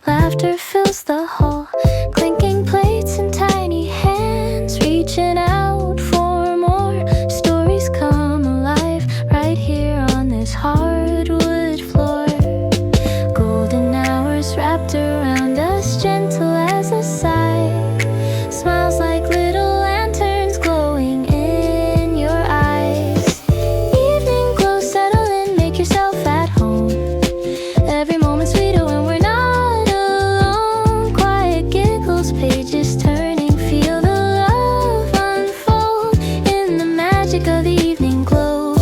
Laughter fills the hall, clinking plates and tiny hands reaching out for more. Stories come alive right here on this hardwood floor. Golden hours wrapped around us, gentle as a sigh. Smiles like little lanterns glowing in your eyes. Evening glow, settle in, make yourself at home. Every moment's sweeter when we're not alone. Quiet giggles, pages turning, feel the love unfold in the magic of the evening glow.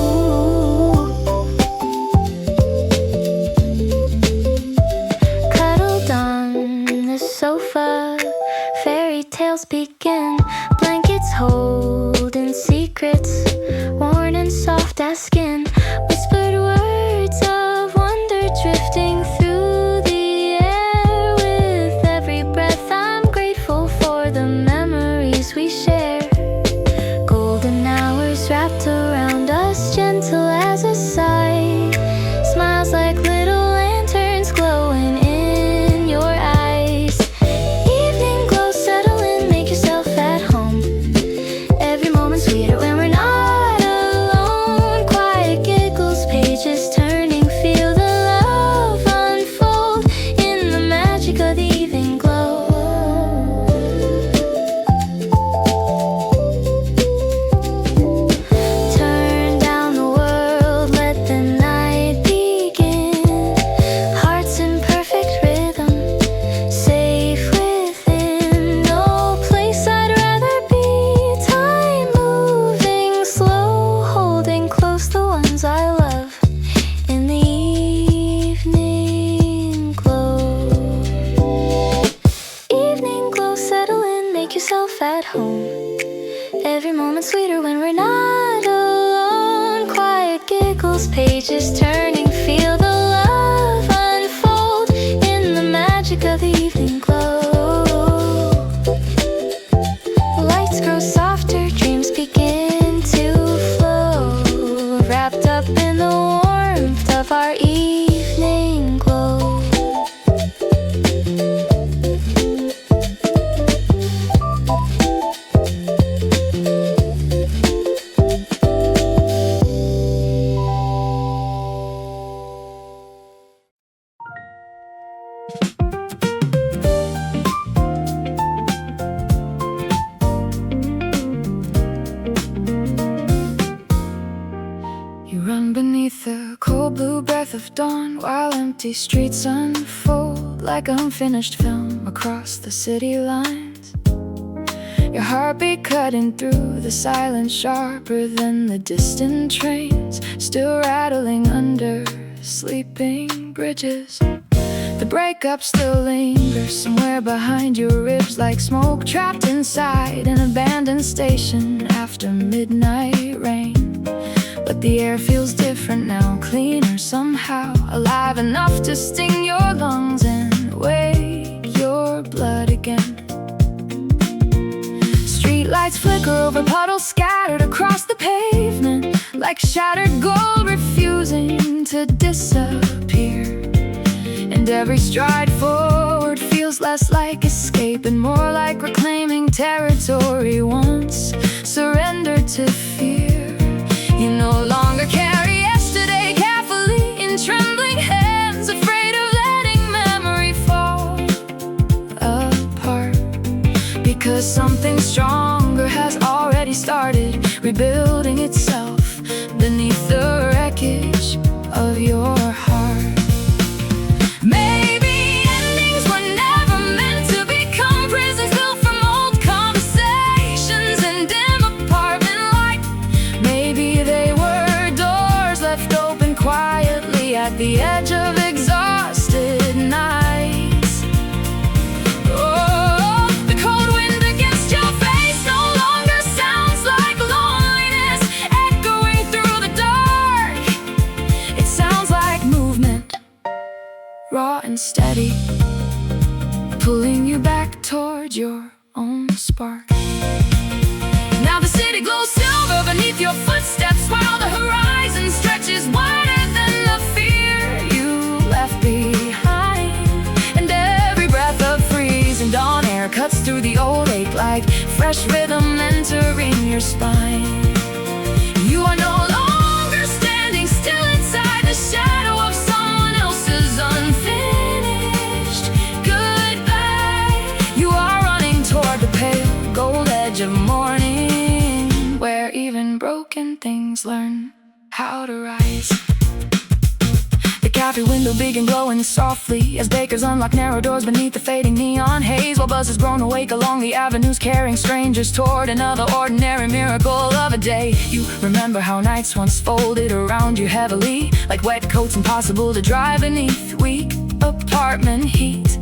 Cuddled on the sofa, fairy tales begin. Blankets holding secrets, worn and soft as skin. Whispered words of wonder drifting through the air. With every breath I'm grateful for the memories we share. Golden hours wrapped around us, gentle as a sigh. Smiles like little lanterns glowing in your eyes. Evening glow, settle in, make yourself at home. Every moment's sweeter when we're not alone. Quiet giggles, pages turning, feel the love unfold in the magic of the evening glow. Turn down the world, let the night begin. Hearts in perfect rhythm, safe within. No place I'd rather be. Time moving slow, holding close the ones I love in the evening glow. Evening glow, settle in, make yourself at home. Every moment sweeter when we're not alone. Quiet giggles, pages turning, feel the love unfold in the magic of the evening glow. Lights grow softer, dreams begin to flow, wrapped up in the warmth of our evening glow. You run beneath the cold blue breath of dawn, while empty streets unfold like unfinished film across the city lines. Your heartbeat cutting through the silence, sharper than the distant trains, still rattling under sleeping bridges. The breakup still lingers somewhere behind your ribs, like smoke trapped inside an abandoned station after midnight rain. But the air feels different now, cleaner somehow, alive enough to sting your lungs and wake your blood again. Streetlights flicker over puddles scattered across the pavement, like shattered gold refusing to disappear. And every stride forward feels less like escape and more like reclaiming territory once surrendered to fear. You no longer carry yesterday carefully in trembling hands, afraid of letting memory fall apart. Because something stronger has already started rebuilding itself beneath the wreckage of your heart. Maybe endings were never meant to become prisons built from old conversations and dim apartment light. Maybe they were doors left open quietly at the edge of exhausted nights. Oh, the cold wind against your face no longer sounds like loneliness echoing through the dark. It sounds like movement, raw and steady, pulling you back toward your own spark. Now the city glows silver beneath your footsteps, while the horizon stretches wider than the fear you left behind. And spine. You are no longer standing still inside the shadow of someone else's unfinished goodbye. You are running toward the pale gold edge of morning, where even broken things learn how to rise. The cafe window began glowing softly as bakers unlock narrow doors beneath the fading neon haze, while buzzers groan awake along the avenues, carrying strangers toward another ordinary miracle of a day. You remember how nights once folded around you heavily, like wet coats impossible to dry beneath weak apartment heat.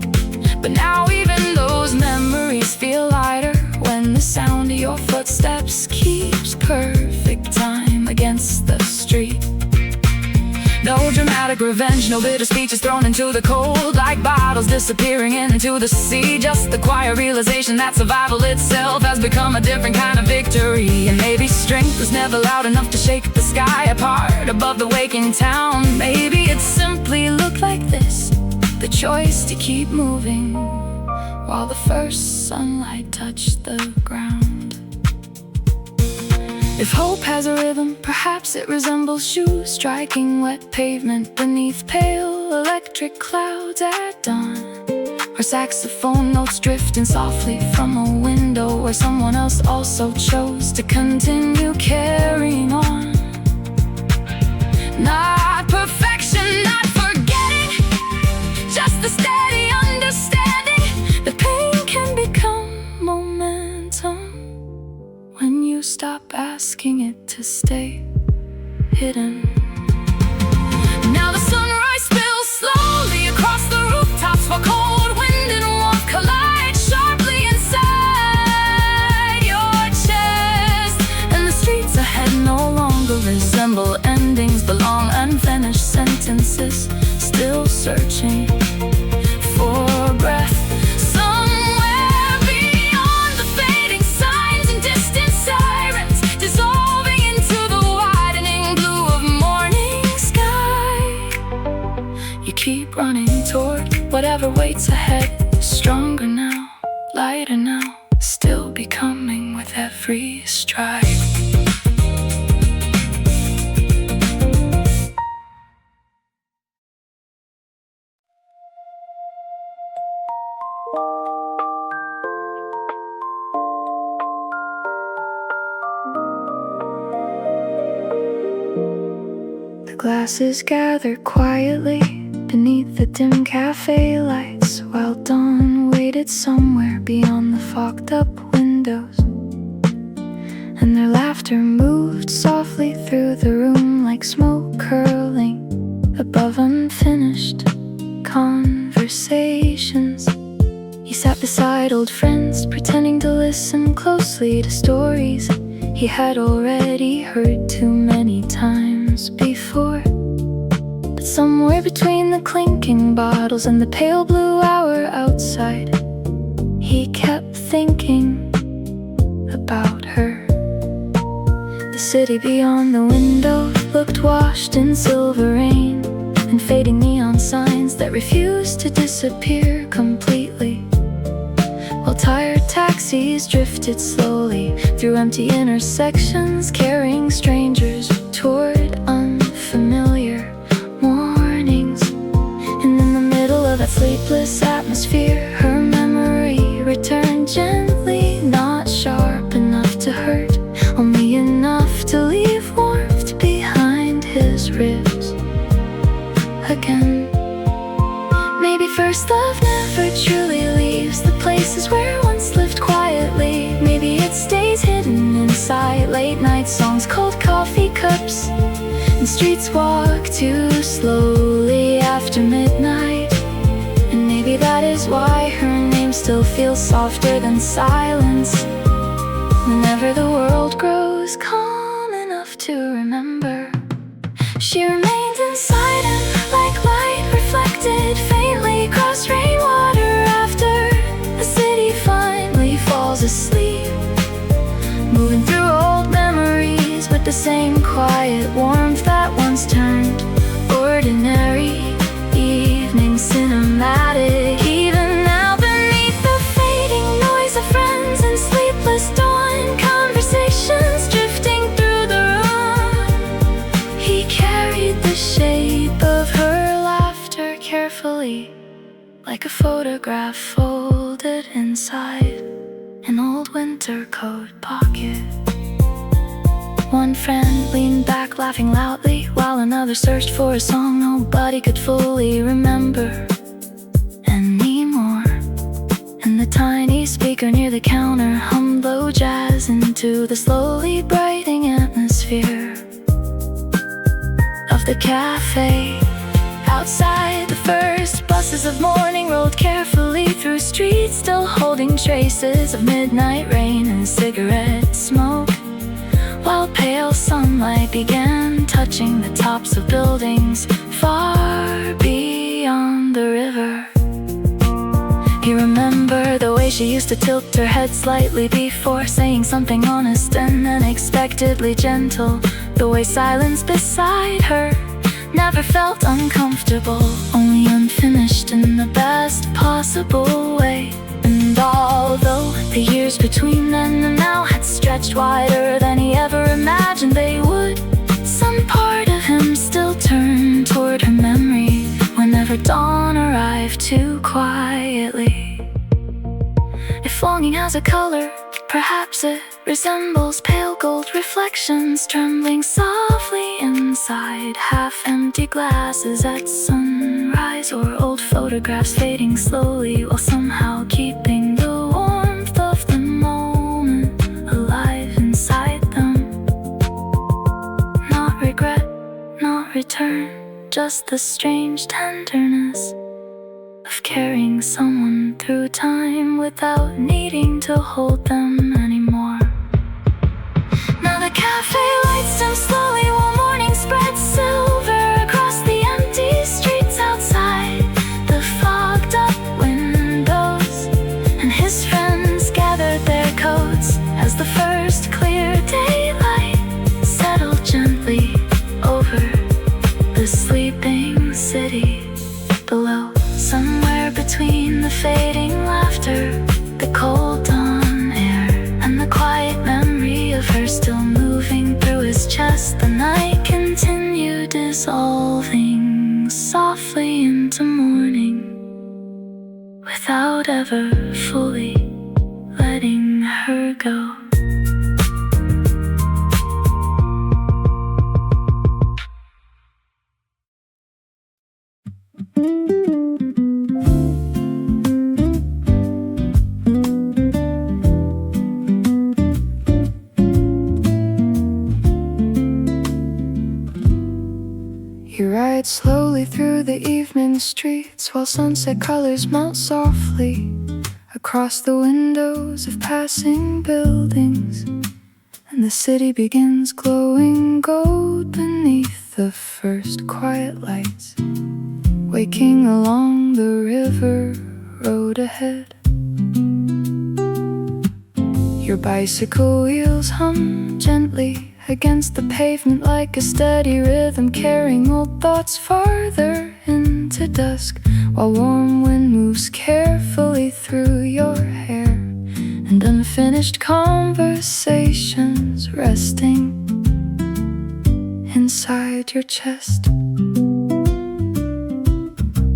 But now even those memories feel lighter when the sound of your footsteps keeps perfect time against the street. No dramatic revenge, no bitter speeches thrown into the cold, like bottles disappearing into the sea. Just the quiet realization that survival itself has become a different kind of victory. And maybe strength was never loud enough to shake the sky apart above the waking town. Maybe it simply looked like this, the choice to keep moving while the first sunlight touched the ground. If hope has a rhythm, perhaps it resembles shoes striking wet pavement beneath pale electric clouds at dawn, or saxophone notes drifting softly from a window where someone else also chose to continue carrying on. Not perfection, not forgetting, just the steady understanding that pain can become momentum when you stop asking it to stay hidden. Now the sunrise spills slowly across the rooftops, while cold wind and warmth collide sharply inside your chest. And the streets ahead no longer resemble endings, but long unfinished sentences, still searching for breath. Keep running toward whatever waits ahead. Stronger now, lighter now, still becoming with every stride. The glasses gather quietly beneath the dim cafe lights, while dawn waited somewhere beyond the fogged up windows. And their laughter moved softly through the room like smoke curling above unfinished conversations. He sat beside old friends, pretending to listen closely to stories he had already heard too many times before. Somewhere between the clinking bottles and the pale blue hour outside, he kept thinking about her. The city beyond the window looked washed in silver rain and fading neon signs that refused to disappear completely, while tired taxis drifted slowly through empty intersections, carrying strangers toward unfamiliar mornings. And in the middle of that sleepless atmosphere, her memory returned gently, not sharp enough to hurt, only enough to leave warmth behind his ribs again. Maybe first love never truly leaves the places where it once lived quietly. Maybe it stays hidden inside late night songs, cold coffee cups, and streets walk too slowly after midnight. And maybe that is why her name still feels softer than silence whenever the world grows calm enough to remember. She remained inside him like light reflected faintly across rainwater after the city finally falls asleep, moving through old memories with the same quiet warmth that once turned ordinary evenings cinematic. Even now beneath the fading noise of friends and sleepless dawn conversations, like a photograph folded inside an old winter coat pocket. One friend leaned back laughing loudly while another searched for a song nobody could fully remember anymore. And the tiny speaker near the counter hummed low jazz into the slowly brightening atmosphere of the cafe. Outside, the first buses of morning rolled carefully through streets still holding traces of midnight rain and cigarette smoke, while pale sunlight began touching the tops of buildings far beyond the river. He remembered the way she used to tilt her head slightly before saying something honest and unexpectedly gentle, the way silence beside her never felt uncomfortable, only unfinished in the best possible way. And although the years between then and now had stretched wider than he ever imagined they would, some part of him still turned toward her memory whenever dawn arrived too quietly. If longing has a color, perhaps it resembles pale gold reflections trembling softly inside half-empty glasses at sunrise, or old photographs fading slowly while somehow keeping the warmth of the moment alive inside them. Not regret, not return, just the strange tenderness of carrying someone through time without needing to hold them anymore. Now the cafe lights dim slowly while morning spreads silver across the empty streets outside the fogged up windows, and his friends gathered their coats as the first clear daylight settled gently over the sleeping city below. Somewhere between the fading laughter, the cold dawn air, and the quiet memory of her still moving through his chest, the night continued dissolving softly into morning without ever fully letting her go. You ride slowly through the evening streets while sunset colors melt softly across the windows of passing buildings, and the city begins glowing gold beneath the first quiet lights, waking along the river road ahead. Your bicycle wheels hum gently against the pavement like a steady rhythm, carrying old thoughts farther into dusk, while warm wind moves carefully through your hair, and unfinished conversations resting inside your chest.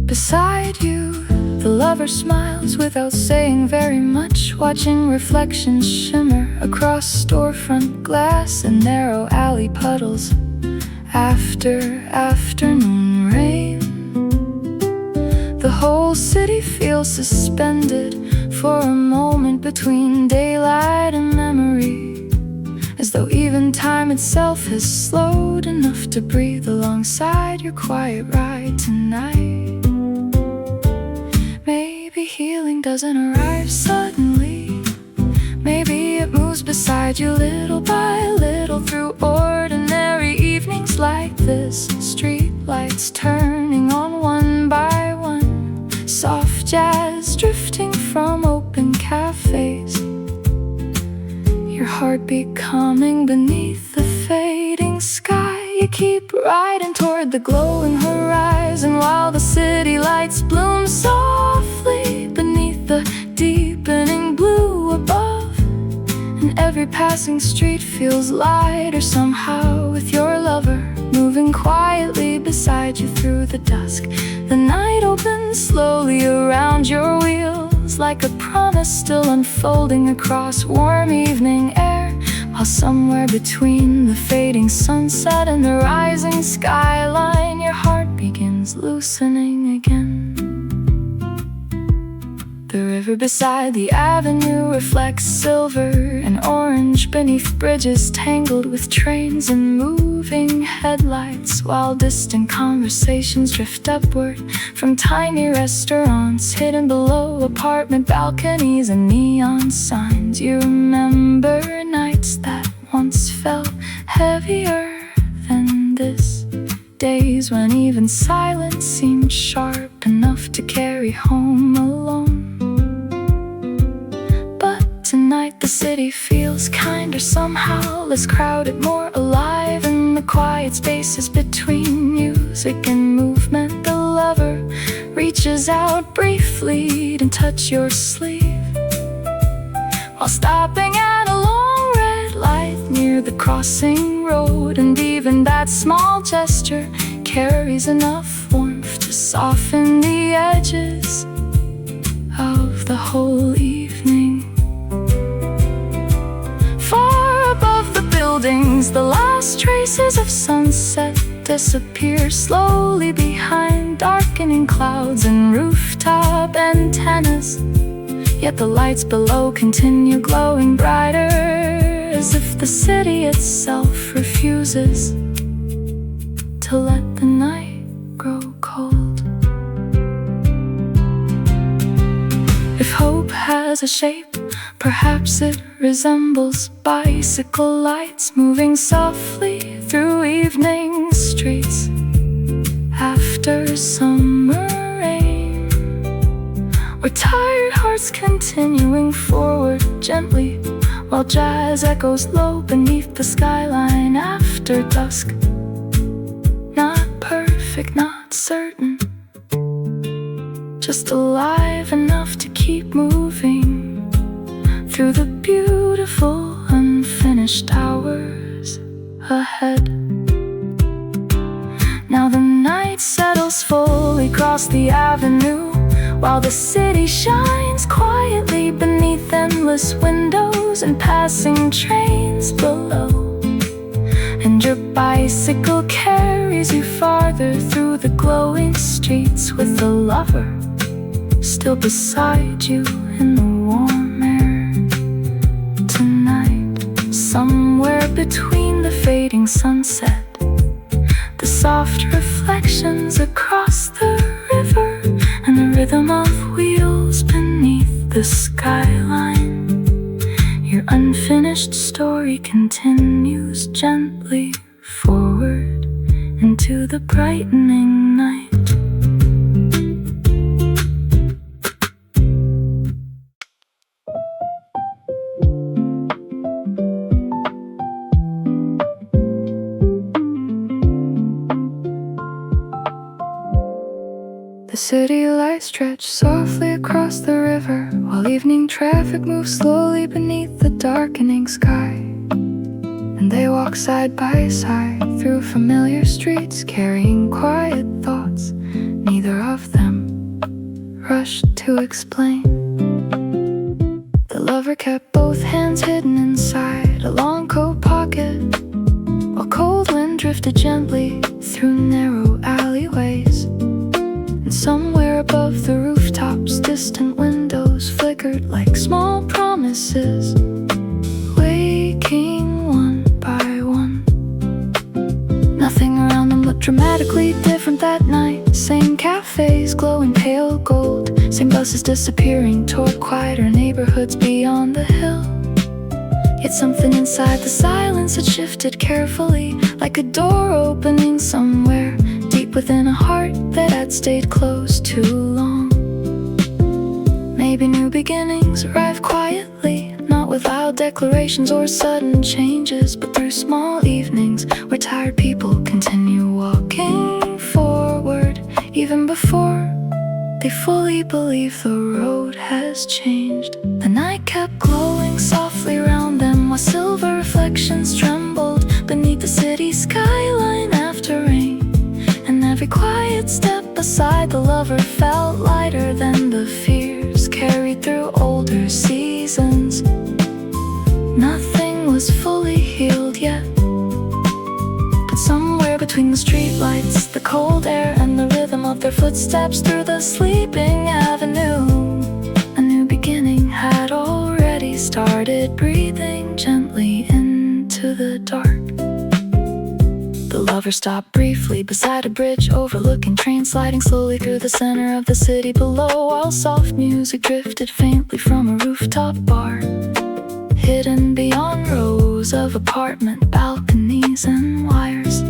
Beside you, the lover smiles without saying very much, watching reflections shimmer across storefront glass and narrow alley puddles after afternoon rain. The whole city feels suspended for a moment between daylight and memory, as though even time itself has slowed enough to breathe alongside your quiet ride tonight. Maybe healing doesn't arrive suddenly. Maybe it moves beside you little by little through ordinary evenings like this. Street lights turning on one by one, soft jazz drifting from open cafes, your heartbeat calming beneath the fading sky. You keep riding toward the glowing horizon while the city lights bloom softly beneath the deepening blue above, and every passing street feels lighter somehow with your lover moving quietly beside you through the dusk. The night opens slowly around your wheels, like a promise still unfolding across warm evening air. While somewhere between the fading sunset and the rising skyline, your heart begins loosening again. The river beside the avenue reflects silver and orange beneath bridges tangled with trains and moving headlights, while distant conversations drift upward from tiny restaurants hidden below apartment balconies and neon signs. You remember nights that once felt heavier than this, days when even silence seemed sharp enough to carry home alone. Tonight the city feels kinder somehow, less crowded, more alive in the quiet spaces between music and movement. The lover reaches out briefly to touch your sleeve, while stopping at a long red light near the crossing road. And even that small gesture carries enough warmth to soften the edges of the whole evening. The last traces of sunset disappear slowly behind darkening clouds and rooftop antennas. Yet the lights below continue glowing brighter, as if the city itself refuses to let the night grow cold. If hope has a shape, perhaps it resembles bicycle lights moving softly through evening streets after summer rain, or tired hearts continuing forward gently while jazz echoes low beneath the skyline after dusk. Not perfect, not certain, just alive enough to keep moving through the beautiful unfinished hours ahead. Now the night settles fully across the avenue, while the city shines quietly beneath endless windows and passing trains below. And your bicycle carries you farther through the glowing streets, with the lover still beside you in the warm air. Tonight, somewhere between the fading sunset, the soft reflections across the river, and the rhythm of wheels beneath the skyline, your unfinished story continues gently forward into the brightening night. The city lights stretch softly across the river, while evening traffic moves slowly beneath the darkening sky. And they walk side by side through familiar streets, carrying quiet thoughts neither of them rushed to explain. The lover kept both hands hidden inside a long coat pocket, while cold wind drifted gently through narrow alleyways. And somewhere above the rooftops, distant windows flickered like small promises, waking one by one. Nothing around them looked dramatically different that night. Same cafes glowing pale gold, same buses disappearing toward quieter neighborhoods beyond the hill. Yet something inside the silence had shifted carefully, like a door opening somewhere deep within a heart that had stayed closed too long. Maybe new beginnings arrive quietly, not with loud declarations or sudden changes, but through small evenings where tired people continue walking forward, even before they fully believe the road has changed. The night kept glowing softly around them, while silver reflections trembled beneath the city skyline after beside the lover felt lighter than the fears carried through older seasons. Nothing was fully healed yet, but somewhere between the streetlights, the cold air, and the rhythm of their footsteps through the sleeping avenue, a new beginning had already started, breathing gently into the dark. The lover stopped briefly beside a bridge overlooking trains sliding slowly through the center of the city below, while soft music drifted faintly from a rooftop bar, hidden beyond rows of apartment balconies and wires.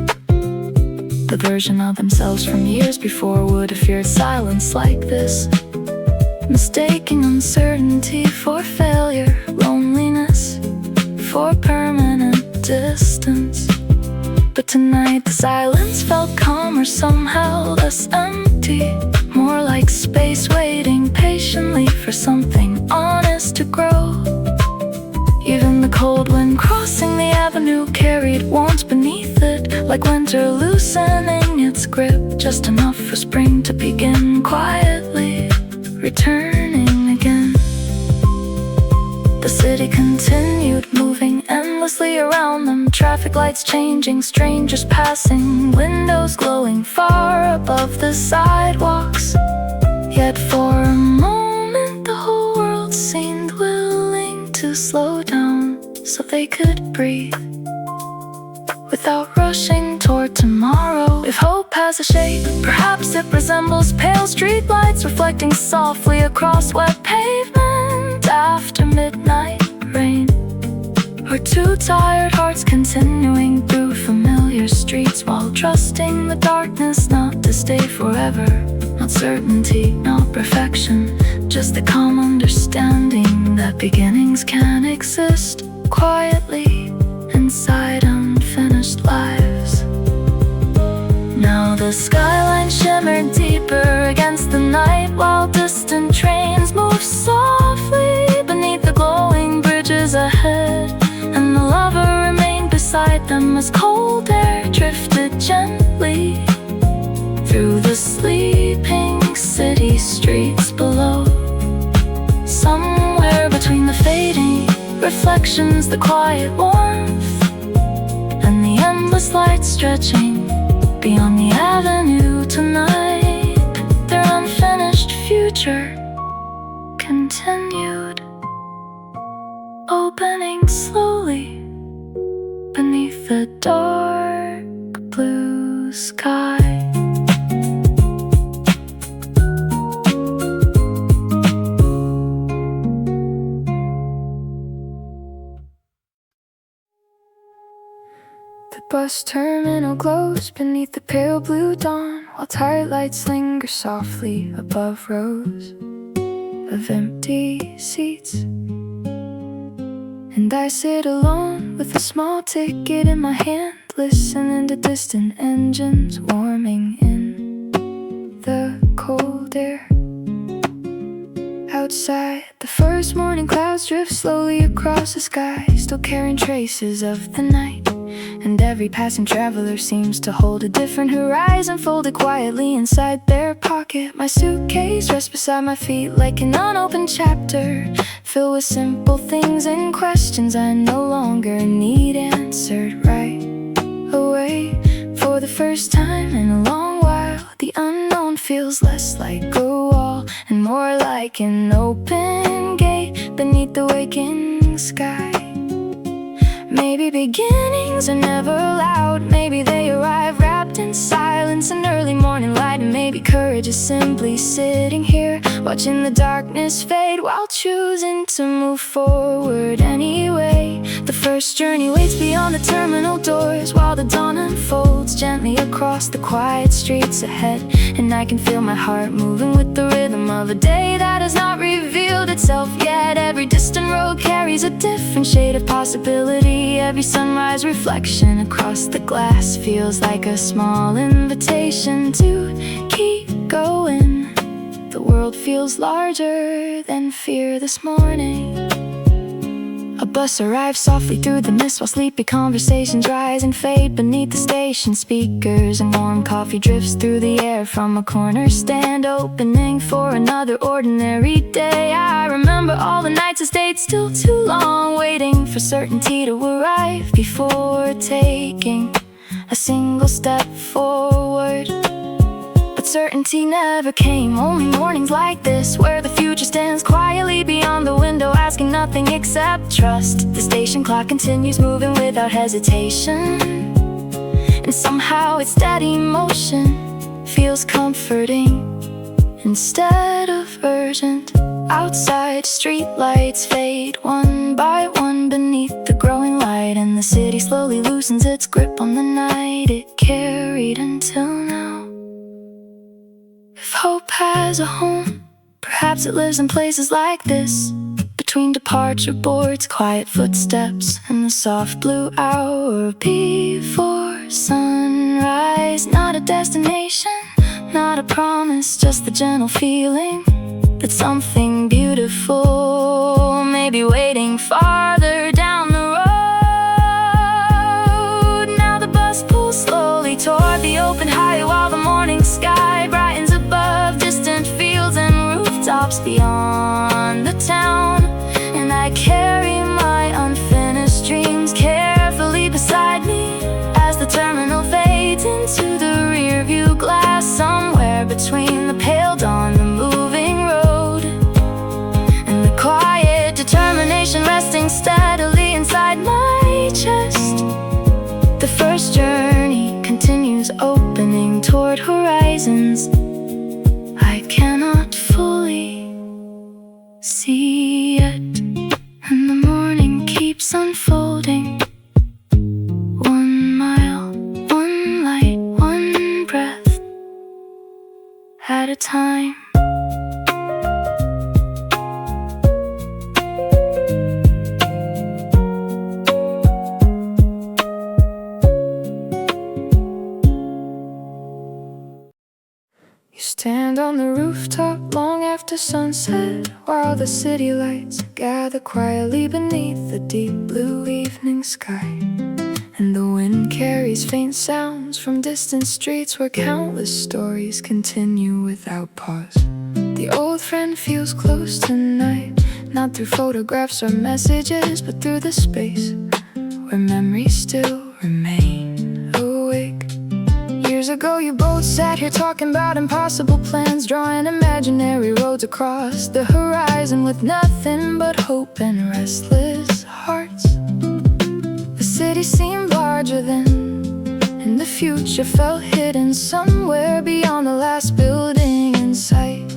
The version of themselves from years before would have feared silence like this, mistaking uncertainty for failure, loneliness for permanent distance. But tonight the silence felt calmer, somehow less empty, more like space waiting patiently for something honest to grow. Even the cold wind crossing the avenue carried warmth beneath it, like winter loosening its grip, just enough for spring to begin quietly, returning again. The city continued moving endlessly around them, traffic lights changing, strangers passing, windows glowing far above the sidewalks. Yet for a moment the whole world seemed willing to slow down so they could breathe without rushing toward tomorrow. If hope has a shape, perhaps it resembles pale streetlights reflecting softly across wet pavement after midnight rain, or two tired hearts continuing through familiar streets while trusting the darkness not to stay forever. Not certainty, not perfection, just the calm understanding that beginnings can exist quietly inside unfinished lives. Now the skyline shimmered deeper against the night, while distant trains moved softly beneath the glowing bridges ahead, and the lover remained beside them as cold air drifted gently through the sleeping city streets below. Somewhere between the fading reflections, the quiet warmth, and the endless light stretching beyond the avenue tonight, their unfinished future continued, opening slowly beneath the dark blue sky. The bus terminal glows beneath the pale blue dawn, while tired lights linger softly above rows of empty seats. And I sit alone with a small ticket in my hand, listening to distant engines warming in the cold air. Outside, the first morning clouds drift slowly across the sky, still carrying traces of the night. And every passing traveler seems to hold a different horizon, folded quietly inside their pocket. My suitcase rests beside my feet like an unopened chapter, filled with simple things and questions I no longer need answered right away. For the first time in a long while, the unknown feels less like a wall and more like an open gate beneath the waking sky. Maybe beginnings are never loud, maybe they arrive wrapped in silence and early morning light. And maybe courage is simply sitting here, watching the darkness fade while choosing to move forward anyway. The first journey waits beyond the terminal doors, while the dawn unfolds gently across the quiet streets ahead. And I can feel my heart moving with the rhythm of a day that has not revealed itself yet. Every distant road carries a different shade of possibility. Every sunrise reflection across the glass feels like a small invitation to keep going. The world feels larger than fear this morning. A bus arrives softly through the mist, while sleepy conversations rise and fade beneath the station speakers, and warm coffee drifts through the air from a corner stand, opening for another ordinary day. I remember all the nights I stayed still too long, waiting for certainty to arrive before taking a single step forward. But certainty never came, only mornings like this, where the future stands quietly beyond the window, asking nothing except trust. The station clock continues moving without hesitation, and somehow its steady motion feels comforting instead of urgent. Outside, street lights fade one by one beneath the growing light, and the city slowly loosens its grip on the night it carried until now. If hope has a home, perhaps it lives in places like this, between departure boards, quiet footsteps, and the soft blue hour before sunrise. Not a destination, not a promise, just the gentle feeling that something beautiful may be waiting farther down the road. Now the bus pulls slowly toward the open highway, while the morning sky brightens above distant fields and rooftops beyond the town. And I carry my unfinished dreams carefully beside me as the terminal fades into the rear view glass. Somewhere between the pale dawn, the moving road, and the quiet determination resting steadily inside my chest, the first journey continues, opening toward horizons I cannot fully see yet. And the morning keeps unfolding, 1 mile, 1 light, 1 breath at a time. You stand on the rooftop long after sunset, while the city lights gather quietly beneath the deep blue evening sky. And the wind carries faint sounds from distant streets where countless stories continue without pause. The old friend feels close tonight, not through photographs or messages, but through the space where memories still remain awake. Years ago you both sat here talking about impossible plans, drawing imaginary roads across the horizon with nothing but hope and restless hearts. The city seemed larger then, and the future felt hidden somewhere beyond the last building in sight.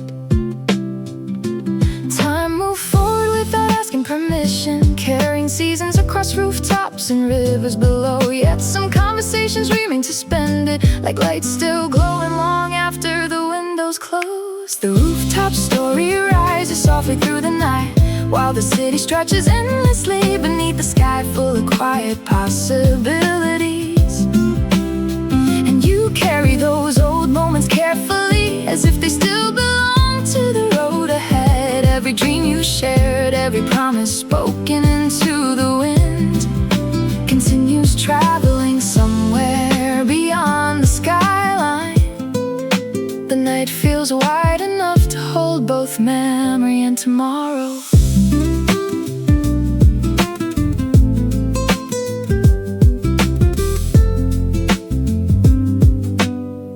Time moved forward without asking permission, carrying seasons across rooftops and rivers below. Yet some conversations remain suspended, like lights still glowing long after the windows close. The rooftop story rises softly through the night, while the city stretches endlessly beneath the sky full of quiet possibilities. And you carry those old moments carefully, as if they still belong to the road ahead. Every dream you shared, every promise spoken into the wind, continues traveling somewhere beyond the skyline. The night feels wide enough to hold both memory and tomorrow.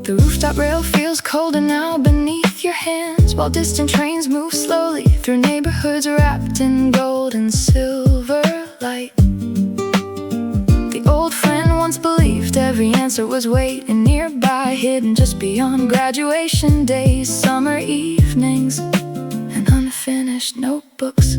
The rooftop rail feels colder now beneath your hands, while distant trains move slowly through neighborhoods wrapped in gold and silver light. The old friend once believed every answer was waiting nearby, hidden just beyond graduation days, summer evenings, and unfinished notebooks.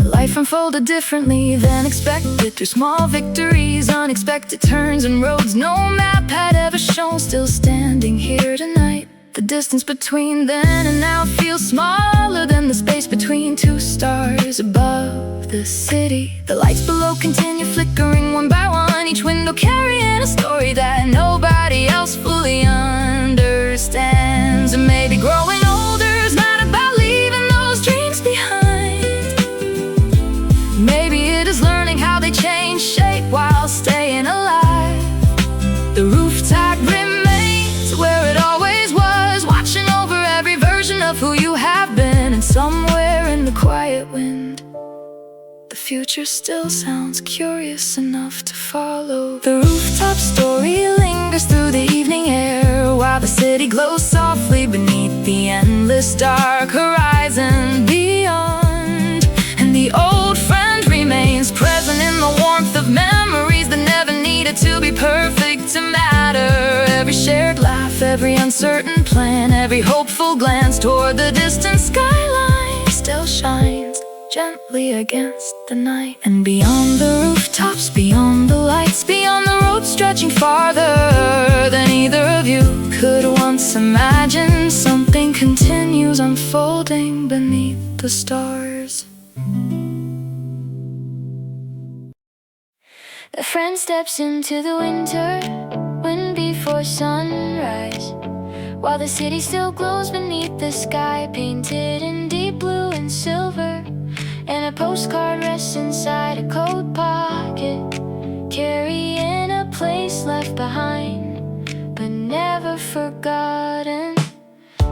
Life unfolded differently than expected, through small victories, unexpected turns and roads no map had ever shown. Still standing here tonight, the distance between then and now feels smaller than the space between two stars above the city. The lights below continue flickering one by one, each window carrying a story that nobody else fully understands. And maybe growing older is not about leaving those dreams behind. Maybe who you have been. And somewhere in the quiet wind, the future still sounds curious enough to follow. The rooftop story lingers through the evening air, while the city glows softly beneath the endless dark horizon beyond. And the old friend remains present in the warmth of memories that never needed to be perfect to matter. Every shared laugh, every uncertain plan, every hopeful glance toward the distant skyline still shines gently against the night. And beyond the rooftops, beyond the lights, beyond the road stretching farther than either of you could once imagine, something continues unfolding beneath the stars. A friend steps into the winter wind before sunrise, while the city still glows beneath the sky, painted in deep blue and silver. And a postcard rests inside a coat pocket, carrying a place left behind, but never forgotten.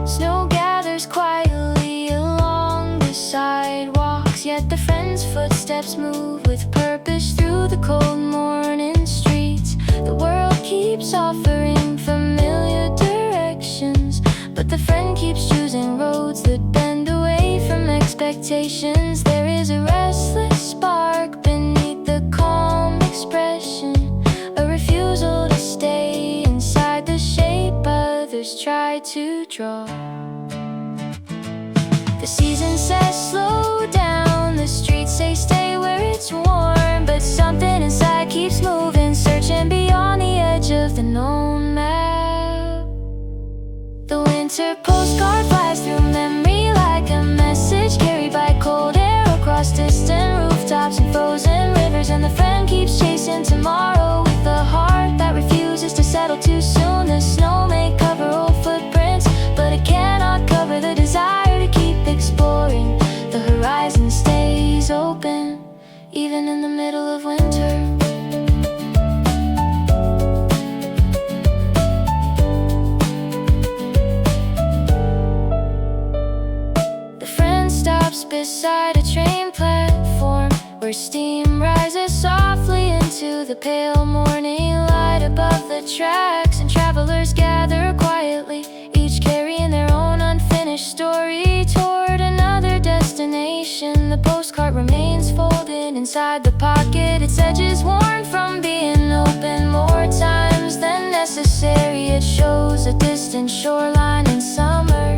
Snow gathers quietly along the sidewalks, yet the friend's footsteps move with purpose through the cold morning streets. The world keeps offering familiar directions, but the friend keeps choosing roads that bend away from expectations. There is a restless spark beneath the calm expression, a refusal to stay inside the shape others try to draw. The season says slow down, the streets say stay where it's warm, but something inside keeps moving, searching beyond the edge of the known map. The winter postcard flies through memory like a message carried by cold air across distant rooftops and frozen rivers. And the friend keeps chasing tomorrow with a heart that refuses to settle too soon. The snow may cover old footprints, but it cannot cover the desire to keep exploring. The horizon stays open, even in the middle of winter. Beside a train platform where steam rises softly into the pale morning light above the tracks, and travelers gather quietly, each carrying their own unfinished story toward another destination. The postcard remains folded inside the pocket, its edges worn from being opened more times than necessary. It shows a distant shoreline in summer,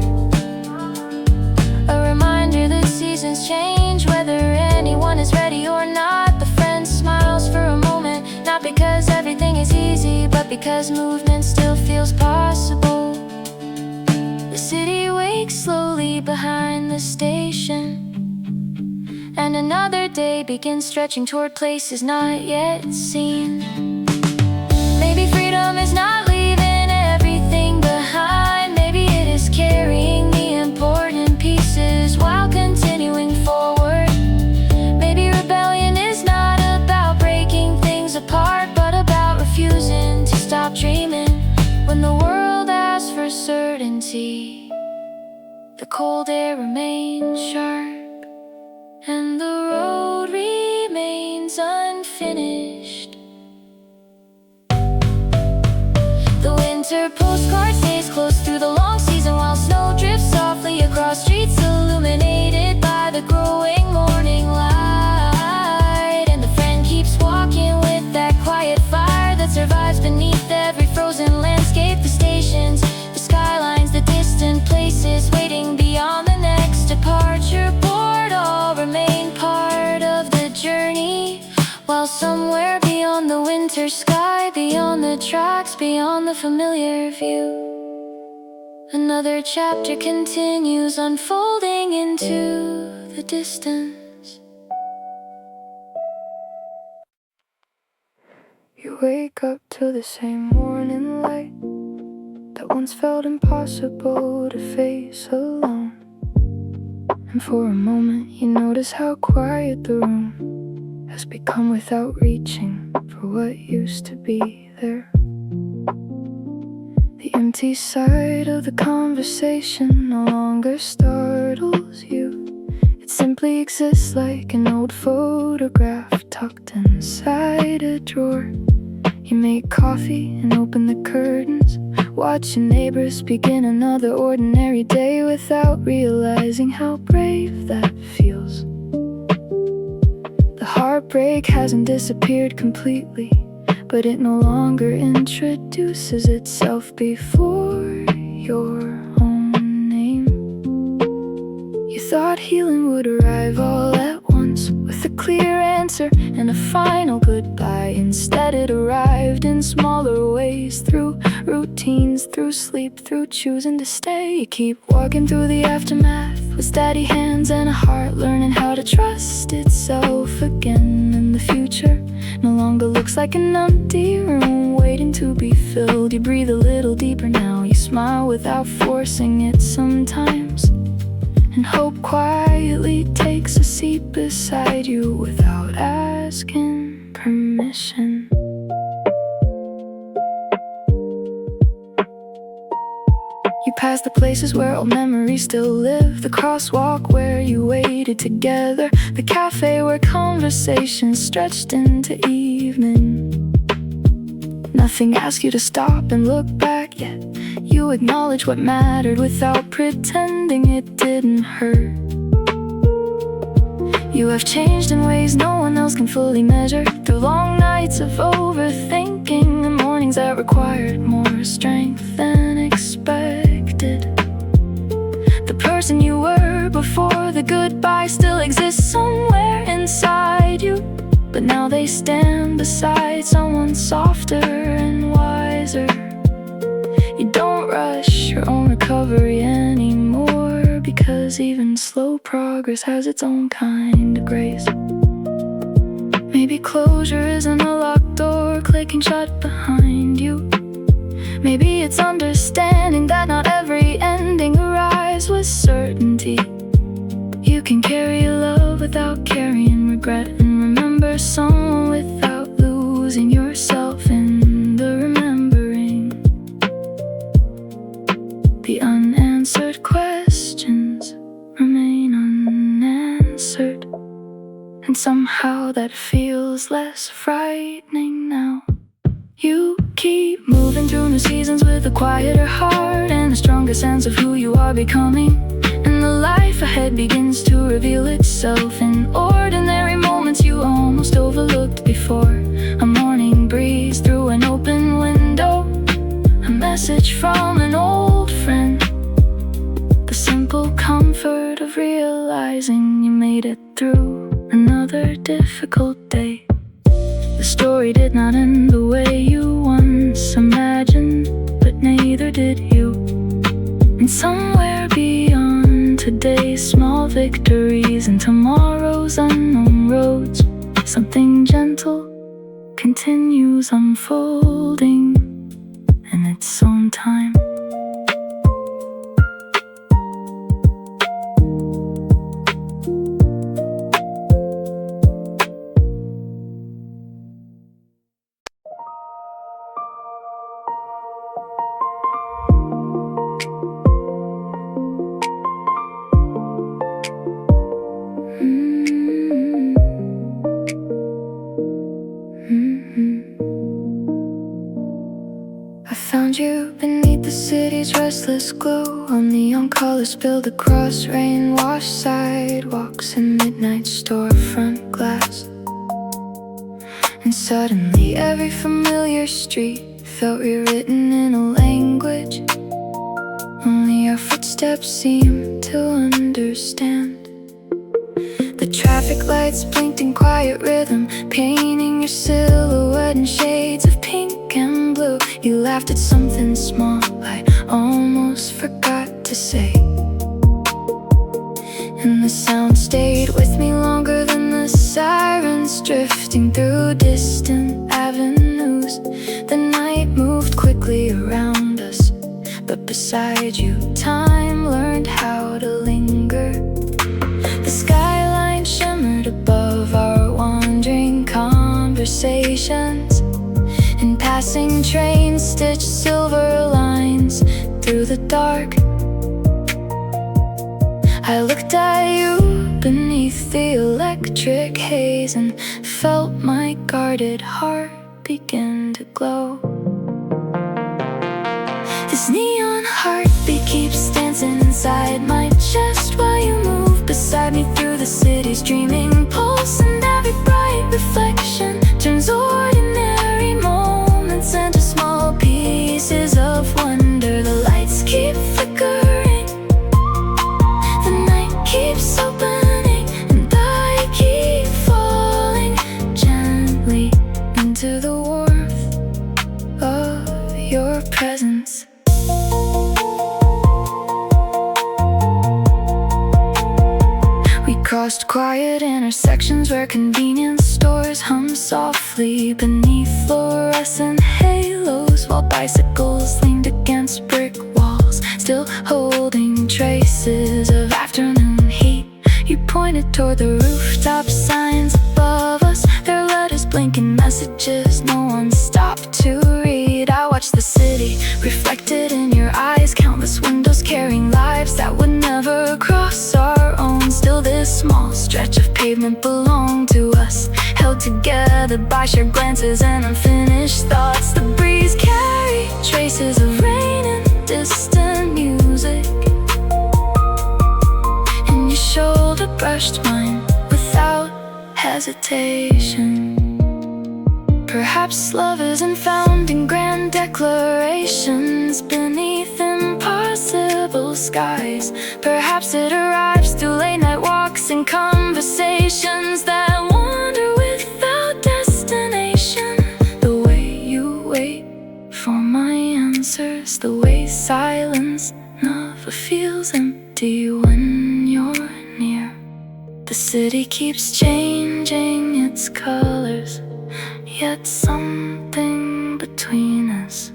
a reminder that seasons change, whether anyone is ready or not. The friend smiles for a moment, not because everything is easy, but because movement still feels possible. The city wakes slowly behind the station, and another day begins stretching toward places not yet seen. Maybe freedom is not leaving everything behind, maybe it is carrying the important pieces while continuing forward. Maybe rebellion is not about breaking things apart, but about refusing to stop dreaming. When the world asks for certainty, the cold air remains sharp, and the road remains unfinished. The winter postcard stays close through the long season, while snow drifts softly across streets illuminated by the growing morning light. And the friend keeps walking with that quiet fire that survives beneath every frozen landscape. The stations, the skylines, the distant places waiting beyond the next departure board all remain part of the journey, while somewhere beyond the winter sky, beyond the tracks, beyond the familiar view, another chapter continues unfolding into the distance. You wake up to the same morning light that once felt impossible to face alone. And for a moment you notice how quiet the room has become without reaching for what used to be there. The empty side of the conversation no longer longer startles you. It simply exists like an old photograph tucked inside a drawer. You make coffee and open the curtains, watch your neighbors begin another ordinary day without realizing how brave that feels. The heartbreak hasn't disappeared completely, but it no longer introduces itself before your own name. You thought healing would arrive all at once, with a clear answer and a final goodbye. Instead it arrived in smaller ways, through routines, through sleep, through choosing to stay. You keep walking through the aftermath with steady hands and a heart learning how to trust itself again. And the future no longer looks like an empty room waiting to be filled. You breathe a little deeper now, you smile without forcing it sometimes, and hope quietly takes a seat beside you without asking permission. You pass the places where old memories still live, the crosswalk where you waited together, the cafe where conversations stretched into evening. Nothing asks you to stop and look back, yet you acknowledge what mattered without pretending it didn't hurt. You have changed in ways no one else can fully measure, through long nights of overthinking and mornings that required more strength than expected. The person you were before the goodbye still exists somewhere inside you, but now they stand beside someone softer and wiser. You don't rush your own recovery anymore, because even slow progress has its own kind of grace. Maybe closure isn't a locked door clicking shut behind you. Maybe it's understanding that not every ending arrives with certainty. You can carry love without carrying regret, and remember someone without losing yourself in the remembering. The unanswered questions remain unanswered, and somehow that feels less frightening now. You keep moving through new seasons with a quieter heart and a stronger sense of who you are becoming. And the life ahead begins to reveal itself in ordinary moments you almost overlooked before. A morning breeze through an open window, a message from an old friend, the simple comfort of realizing you made it through another difficult day. The story did not end the way you once imagined, but neither did you. And somewhere beyond today's small victories and tomorrow's unknown roads, something gentle continues unfolding in its own time. I found you beneath the city's restless glow, on neon colors spilled across rain-washed sidewalks and midnight storefront glass. And suddenly every familiar street felt rewritten in a language only our footsteps seemed to understand. The traffic lights blinked in quiet rhythm, painting your silhouette in shades of pink and blue. You laughed at something small I almost forgot to say, and the sound stayed with me longer than the sirens drifting through distant avenues. The night moved quickly around us, but beside you time learned how to linger. The skyline shimmered above our wandering conversations, and passing trains stitched silver lines through the dark. I looked at you beneath the electric haze and felt my guarded heart begin to glow. This neon heartbeat keeps dancing inside my chest while you move beside me through the city's dreaming pulse. And every bright reflection turns ordinary moments into small pieces of wonder. The lights keep flickering, the night keeps opening, and I keep falling gently into the warmth of your presence. We crossed quiet intersections where convenience stores hum softly beneath fluorescent halos, while bicycles leaned against brick walls, still holding traces of afternoon heat. You pointed toward the rooftop signs above us, their letters blinking messages no one stopped to read. I watched the city reflected in your eyes, countless windows carrying lives that would never cross our own. Still this small stretch of pavement belonged to us, held together by shared glances and unfinished thoughts. The breeze carried traces of rain and distant music, and your shoulder brushed mine without hesitation. Perhaps love isn't found in grand declarations beneath impossible skies. Perhaps it arrives through late night walks and conversations that wander without destination. The way you wait for my answers, the way silence never feels empty when you're near. The city keeps changing its colors, yet something between us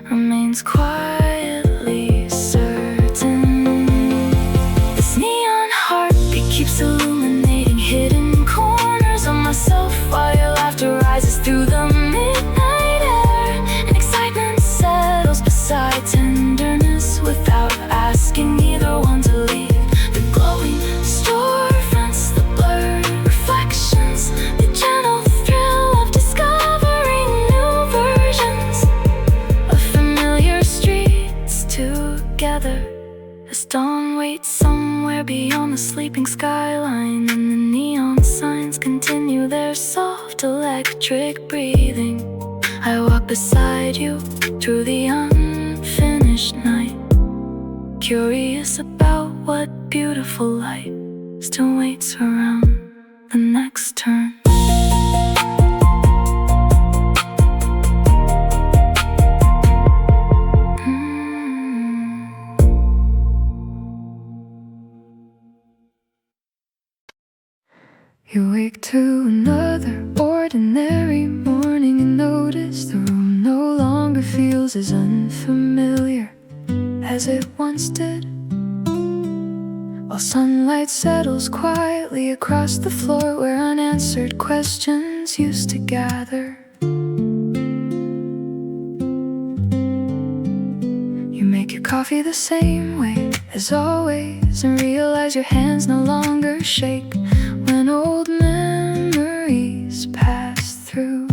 remains quietly certain. This neon heartbeat keeps illuminating hidden corners of myself while your laughter rises through the midnight air, and excitement settles beside tenderness without asking either one to leave. The glowing storefronts, the blurred reflections, the gentle thrill of discovering new versions of familiar streets together. As dawn waits somewhere beyond the sleeping skyline, and the neon signs continue their soft electric breathing, I walk beside you through the unfinished night, curious about what beautiful light still waits around the next turn. You wake to another ordinary morning and notice the room no longer feels as unfamiliar as it once did. While sunlight settles quietly across the floor where unanswered questions used to gather, you make your coffee the same way as always and realize your hands no longer shake when old memories pass through.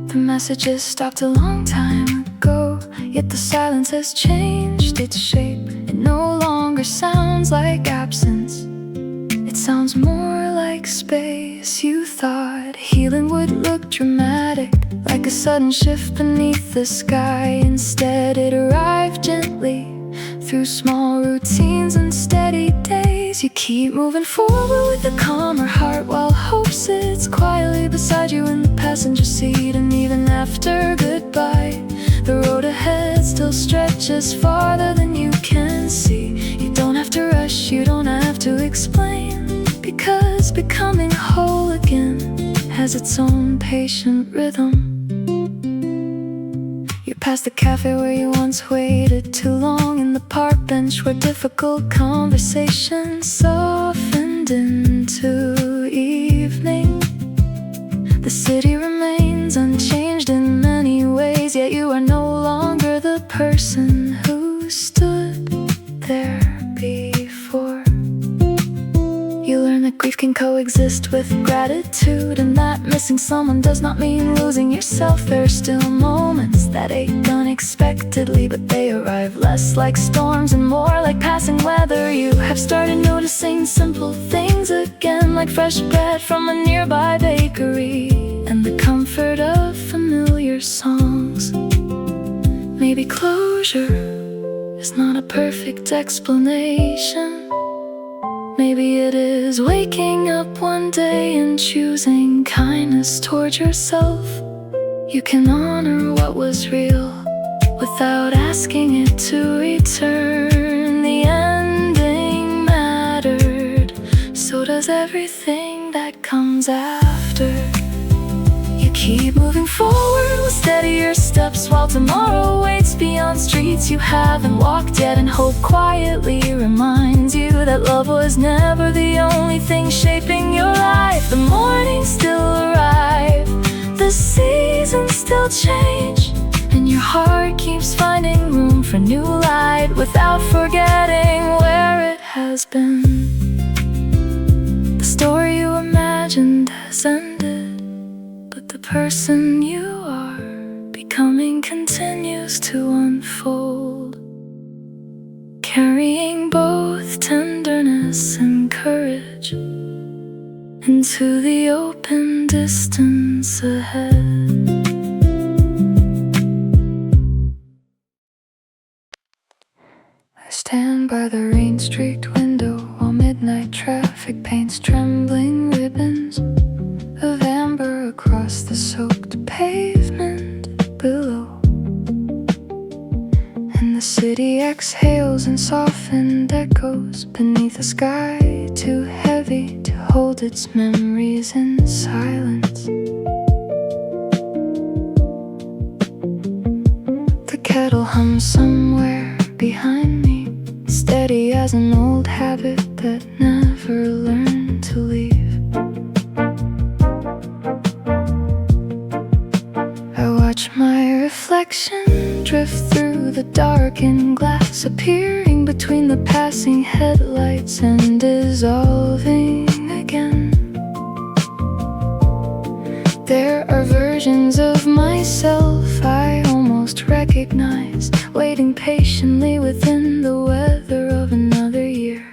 The messages stopped a long time ago, yet the silence has changed its shape. It no longer sounds like absence, it sounds more like space. You thought healing would look dramatic, like a sudden shift beneath the sky. Instead it arrived gently through small routines and steady days. You keep moving forward with a calmer heart while hope sits quietly beside you in the passenger seat. And even after goodbye, the road ahead still stretches farther than you can see. You don't have to rush, you don't have to explain, because becoming whole again has its own patient rhythm. You pass the cafe where you once waited too long, and the park bench where difficult conversations softened into evening. The city remains unchanged in many ways, yet you are no longer the person who stood there before. can coexist with gratitude, and that missing someone does not mean losing yourself. There are still moments that ache unexpectedly, but they arrive less like storms and more like passing weather. You have started noticing simple things again, like fresh bread from a nearby bakery and the comfort of familiar songs. Maybe closure is not a perfect explanation. Maybe it is waking up one day and choosing kindness toward yourself. You can honor what was real without asking it to return. The ending mattered, so does everything that comes after. You keep moving forward with steadier steps, while tomorrow waits beyond streets you haven't walked yet, and hope quietly reminds you that love was never the only thing shaping your life. The mornings still arrive, the seasons still change, and your heart keeps finding room for new light without forgetting where it has been. The story you imagined has ended, but the person you are becoming continues to unfold, carrying both tenderness and courage into the open distance ahead. I stand by the rain-streaked window while midnight traffic paints trembling ribbons of amber across the soaked pavement below. And the city exhales in softened echoes beneath a sky too heavy to hold its memories in silence. The kettle hums somewhere behind me, steady as an old habit that never learned to leave. I watch my reflection drift through the darkened glass, appearing between the passing headlights and dissolving again. There are versions of myself I almost recognize, waiting patiently within the weather of another year.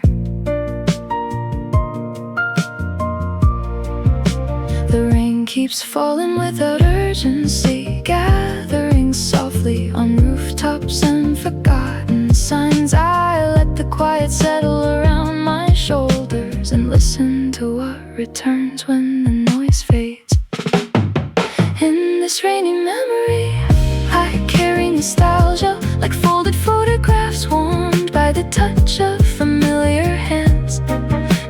The rain keeps falling without urgency, gathering softly on rooftops and forgotten signs. I let the quiet settle around my shoulders and listen to what returns when the noise fades. In this rainy memory, I carry nostalgia like folded photographs warmed by the touch of familiar hands,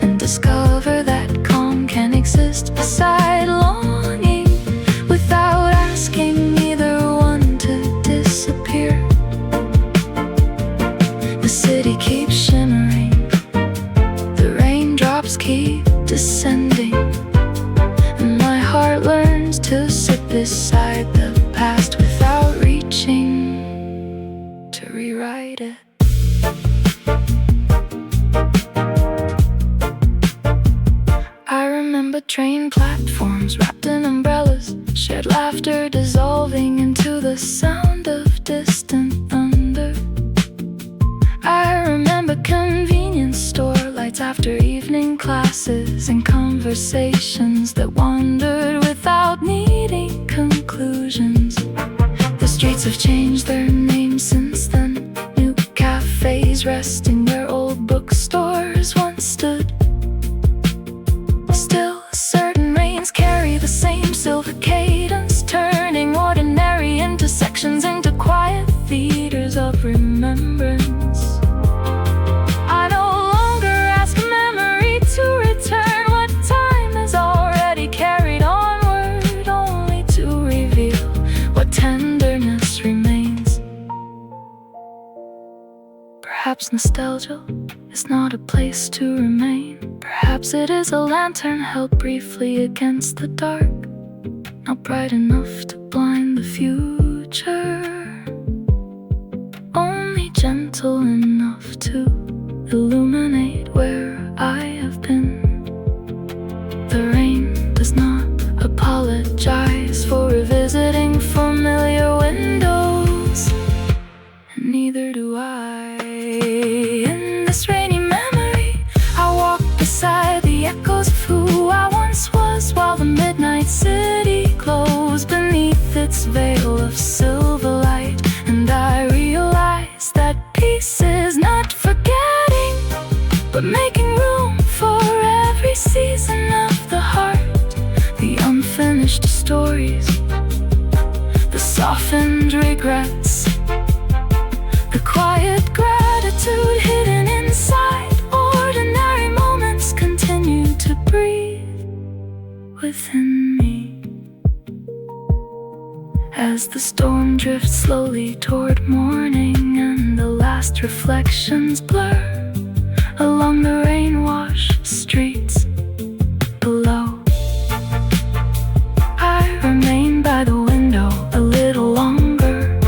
and discover that calm can exist beside longing without asking either one to disappear. The city keeps shimmering, the raindrops keep descending, and my heart learns to sit beside the past without reaching to rewrite it. I remember train platforms wrapped in umbrellas, shared laughter dissolving into the sound of distant thunder. I remember convenience store lights after evening classes, and conversations that wandered without needing conclusions. The streets have changed their names since then, new cafes resting where old bookstores once stood. Still, certain rains carry the same silver cadence, turning ordinary intersections into quiet theaters of remembrance. I no longer ask memory to return what time has already carried onward, only to reveal what tenderness remains. Perhaps nostalgia is not a place to remain. Perhaps it is a lantern held briefly against the dark, not bright enough to blind the future, only gentle enough to illuminate where I have been. but making room for every season of the heart. The unfinished stories, the softened regrets, the quiet gratitude hidden inside. Ordinary moments continue to breathe within me as the storm drifts slowly toward morning and the last reflections blur along the rain-washed streets below. I remain by the window a little longer,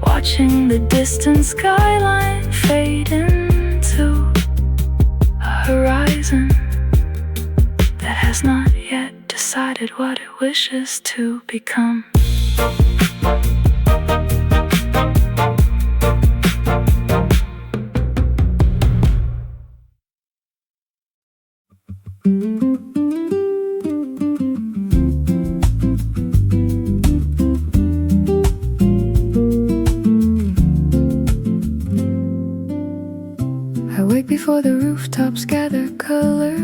watching the distant skyline fade into a horizon that has not yet decided what it wishes to become. I wake before the rooftops gather color,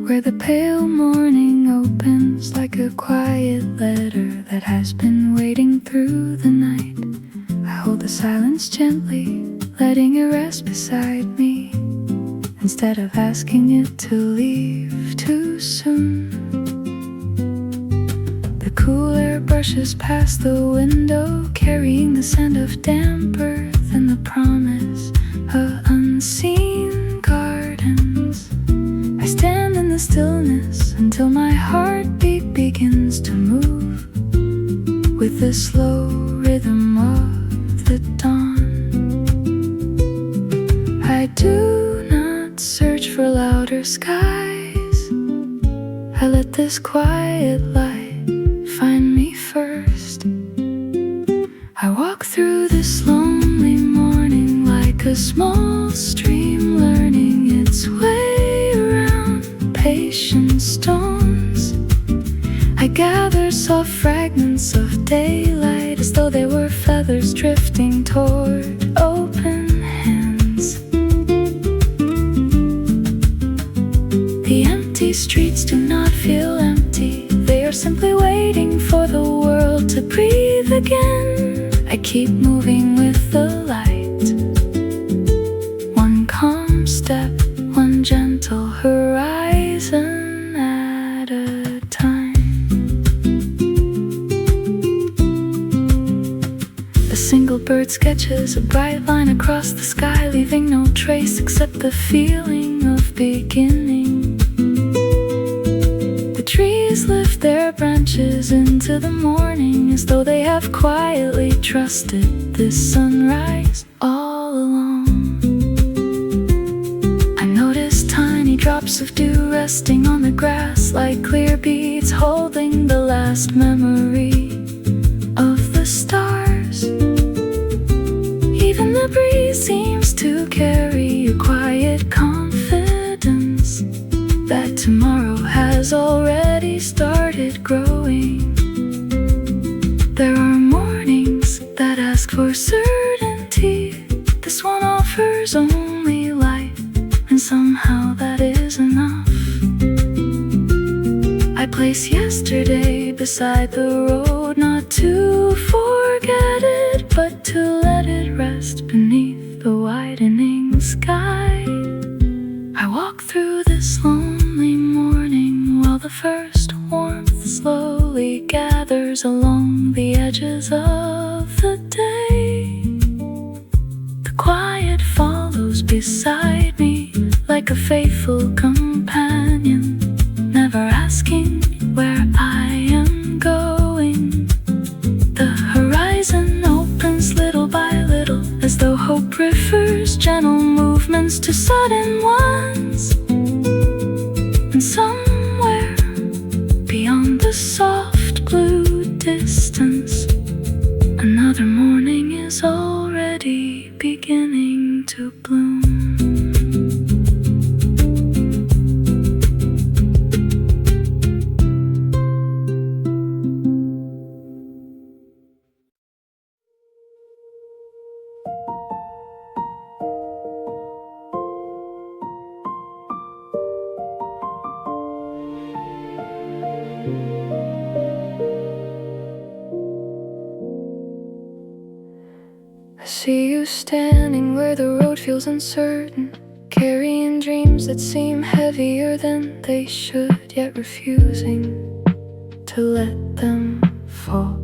where the pale morning opens like a quiet letter that has been waiting through the night. I hold the silence gently, letting it rest beside me, instead of asking it to leave too soon. The cool air brushes past the window, carrying the scent of damp earth and the promise of unseen gardens. I stand in the stillness until my heartbeat begins to move with the slow rhythm of the dawn. I do not search for louder skies. I let this quiet light find me first. I walk through this lonely morning like a small stream, learning its way around patient stones. I gather soft fragments of daylight as though they were feathers drifting toward open hands. The empty streets do not feel empty, they are simply waiting for the world to breathe again. I keep moving with the light, one calm step, one gentle horizon at a time. A single bird sketches a bright line across the sky, leaving no trace except the feeling of beginning. The trees lift their branches into the morning as though they have quietly trusted this sunrise all along. I notice tiny drops of dew resting on the grass like clear beads holding the last memory of the stars. Even the breeze seems to carry a quiet confidence that tomorrow has already started growing. There are mornings that ask for certainty. This one offers only light, and somehow that is enough. I place yesterday beside the road, not to forget it, but to let it rest beneath the widening sky. I walk through this lonely morning while the first warmth slowly gathers along the edges of the day. The quiet follows beside me like a faithful companion, never asking where I am going. The horizon opens little by little as though hope prefers gentle movements to sudden ones. And somewhere beyond the soft blue distance, another morning is already beginning to bloom. feels uncertain, carrying dreams that seem heavier than they should, yet refusing to let them fall.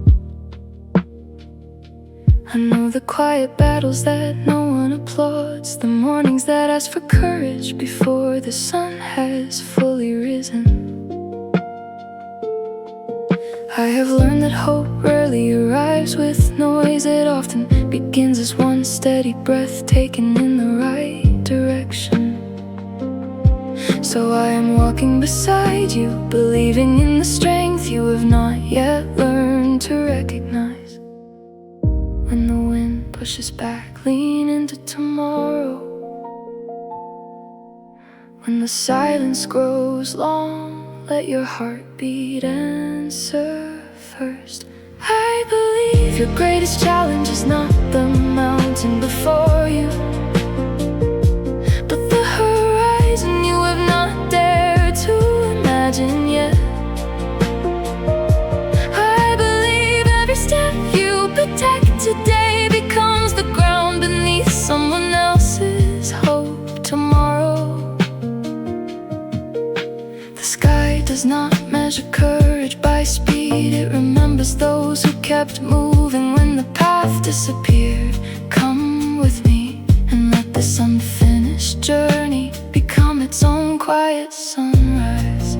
I know the quiet battles that no one applauds, the mornings that ask for courage before the sun has fully risen. I have learned that hope rarely arrives with noise. It often begins as one steady breath taken in the right direction. So I am walking beside you, believing in the strength you have not yet learned to recognize. When the wind pushes back, lean into tomorrow. When the silence grows long, let your heartbeat answer first. I believe your greatest challenge is not the mountain before you, but the horizon you have not dared to imagine yet. I believe every step you protect today becomes the ground beneath someone else's hope tomorrow. The sky does not measure courage by speed. It remembers those who kept moving when the path disappeared. Come with me and let this unfinished journey become its own quiet sunrise.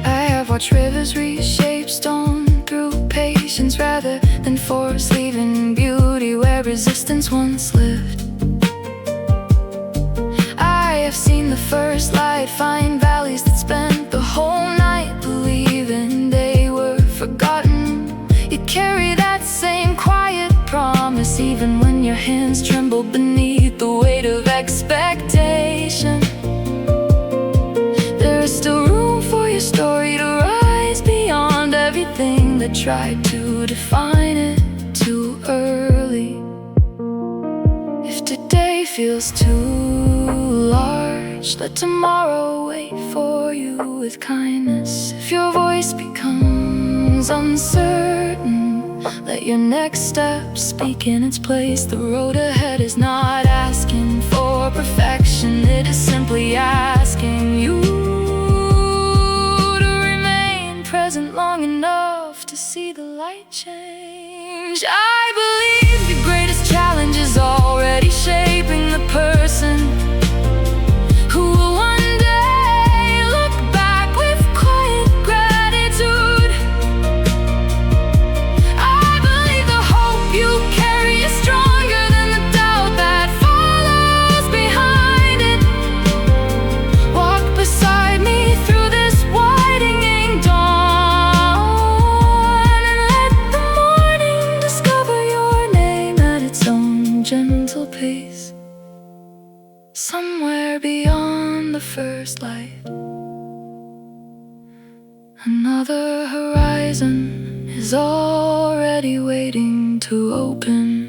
I have watched rivers reshape stone through patience rather than force, leaving beauty where resistance once lived. I have seen the first light find valleys that spent the whole night believing they were forgotten. You carry that same quiet promise even when your hands tremble beneath the weight of expectation. There is still room for your story to rise beyond everything that tried to define it too early. If today feels too large, let tomorrow wait for you with kindness. If your voice becomes uncertain, let your next step speak in its place. The road ahead is not asking for perfection, it is simply asking you to remain present long enough to see the light change. I believe your greatest challenge is already shaping the person who will one day look back with quiet gratitude. I believe the hope you carry is stronger than the doubt that follows behind it. Walk beside me through this widening dawn and let the morning discover your name at its own gentle pace. Somewhere beyond the first light, another horizon is already waiting to open.